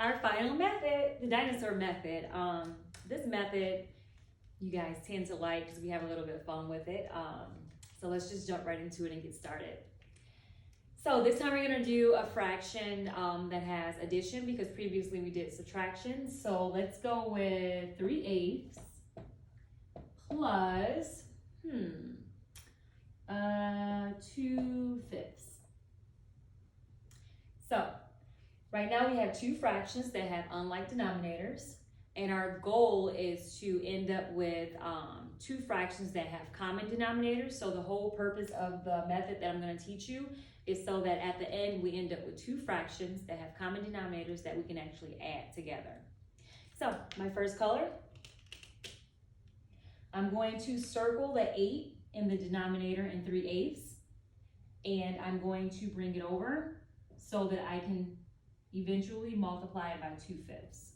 our final method, the dinosaur method. This method you guys tend to like because we have a little bit of fun with it. So let's just jump right into it and get started. So this time we're gonna do a fraction that has addition because previously we did subtraction. So let's go with 3/8 plus 2/5. So right now we have two fractions that have unlike denominators, and our goal is to end up with two fractions that have common denominators. So the whole purpose of the method that I'm going to teach you is so that at the end we end up with two fractions that have common denominators that we can actually add together. So my first color, I'm going to circle the 8 in the denominator in 3/8, and I'm going to bring it over so that I can eventually multiply it by 2/5.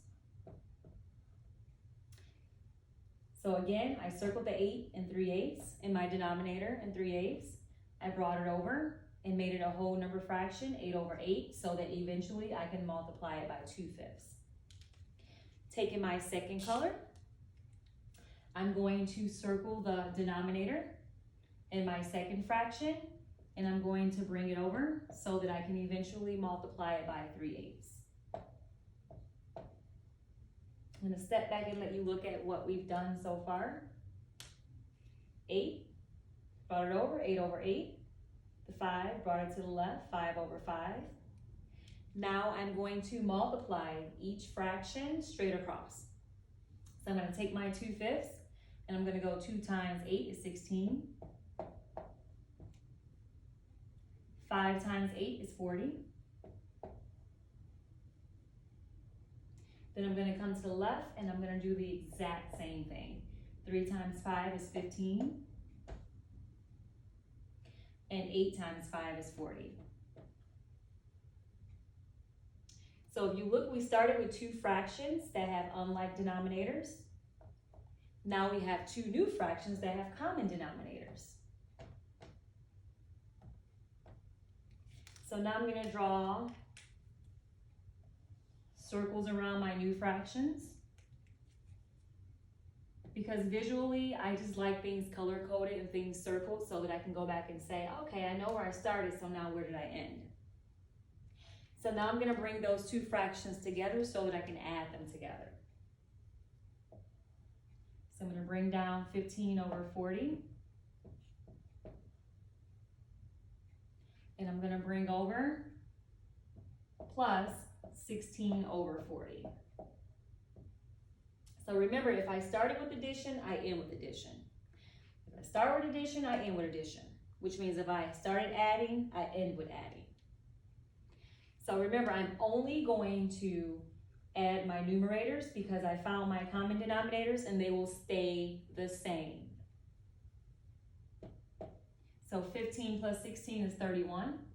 So again, I circled the 8 in 3/8 in my denominator in 3/8. I brought it over and made it a whole number fraction, 8/8, so that eventually I can multiply it by 2/5. Taking my second color, I'm going to circle the denominator in my second fraction, and I'm going to bring it over so that I can eventually multiply it by 3/8. I'm going to step back and let you look at what we've done so far. 8, brought it over, 8/8. The 5, brought it to the left, 5/5. Now I'm going to multiply each fraction straight across. So I'm going to take my 2/5 and I'm going to go 2 times 8 is 16. 5 times 8 is 40. Then I'm going to come to the left and I'm going to do the exact same thing. 3 times 5 is 15. And 8 times 5 is 40. So if you look, we started with two fractions that have unlike denominators. Now we have two new fractions that have common denominators. So now I'm going to draw circles around my new fractions, because visually I just like things color coded and things circled so that I can go back and say, okay, I know where I started, so now where did I end? So now I'm going to bring those two fractions together so that I can add them together. So I'm going to bring down 15/40. And I'm going to bring over plus 16/40. So remember, if I started with addition, I end with addition. If I start with addition, I end with addition, which means if I started adding, I end with adding. So remember, I'm only going to add my numerators because I found my common denominators and they will stay the same. So 15 plus 16 is 31.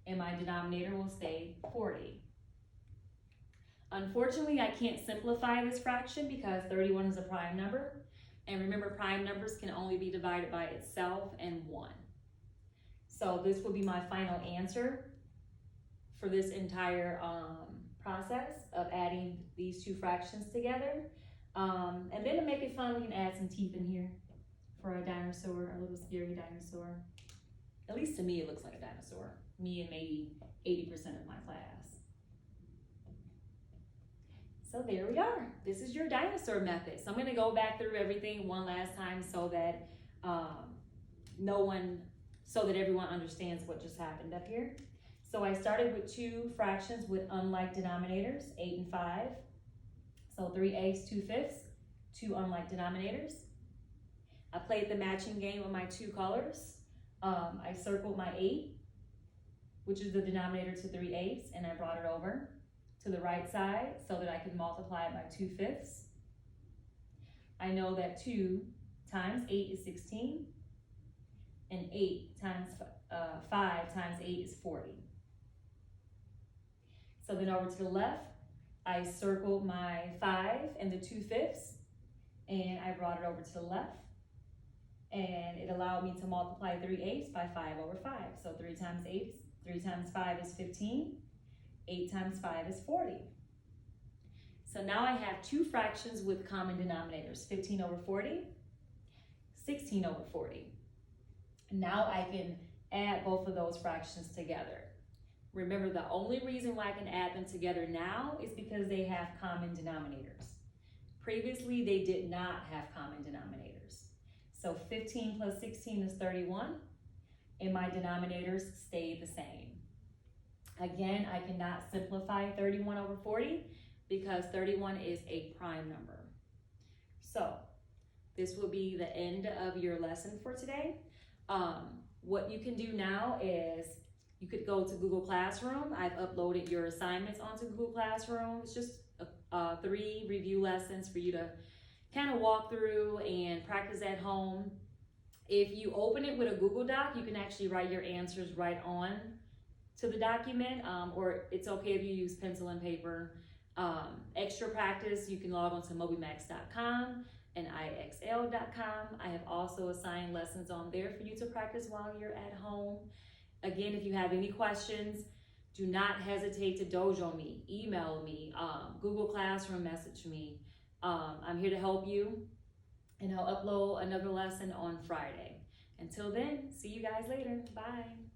And my denominator will stay 40. Unfortunately, I can't simplify this fraction because 31 is a prime number. And remember, prime numbers can only be divided by itself and 1. So this will be my final answer for this entire process of adding these two fractions together. And then to make it fun, we can add some teeth in here for a dinosaur, a little scary dinosaur. At least to me, it looks like a dinosaur. Me and maybe 80% of my class. So there we are. This is your dinosaur method. So I'm going to go back through everything one last time so that everyone understands what just happened up here. So I started with two fractions with unlike denominators, 8 and 5. So 3/8, 2/5, two unlike denominators. I played the matching game with my two colors. I circled my 8, which is the denominator, to 3/8, and I brought it over to the right side so that I could multiply it by 2/5. I know that 2 times 8 is 16, and 8 times 5 times 8 is 40. So then over to the left, I circled my 5 and the 2/5, and I brought it over to the left. And it allowed me to multiply 3/8 by 5/5. So 3 times 5 is 15. 8 times 5 is 40. So now I have two fractions with common denominators, 15 over 40, 16 over 40. Now I can add both of those fractions together. Remember, the only reason why I can add them together now is because they have common denominators. Previously, they did not have common denominators. So 15 plus 16 is 31, and my denominators stayed the same. Again, I cannot simplify 31 over 40 because 31 is a prime number. So this will be the end of your lesson for today. What you can do now is you could go to Google Classroom. I've uploaded your assignments onto Google Classroom. It's just 3 review lessons for you to kind of walk through and practice at home. If you open it with a Google Doc, you can actually write your answers right on to the document, or it's okay if you use pencil and paper. Extra practice, you can log on to mobymax.com and ixl.com. I have also assigned lessons on there for you to practice while you're at home. Again, if you have any questions, do not hesitate to dojo me, email me, Google Classroom message me. I'm here to help you, and I'll upload another lesson on Friday. Until then, see you guys later. Bye.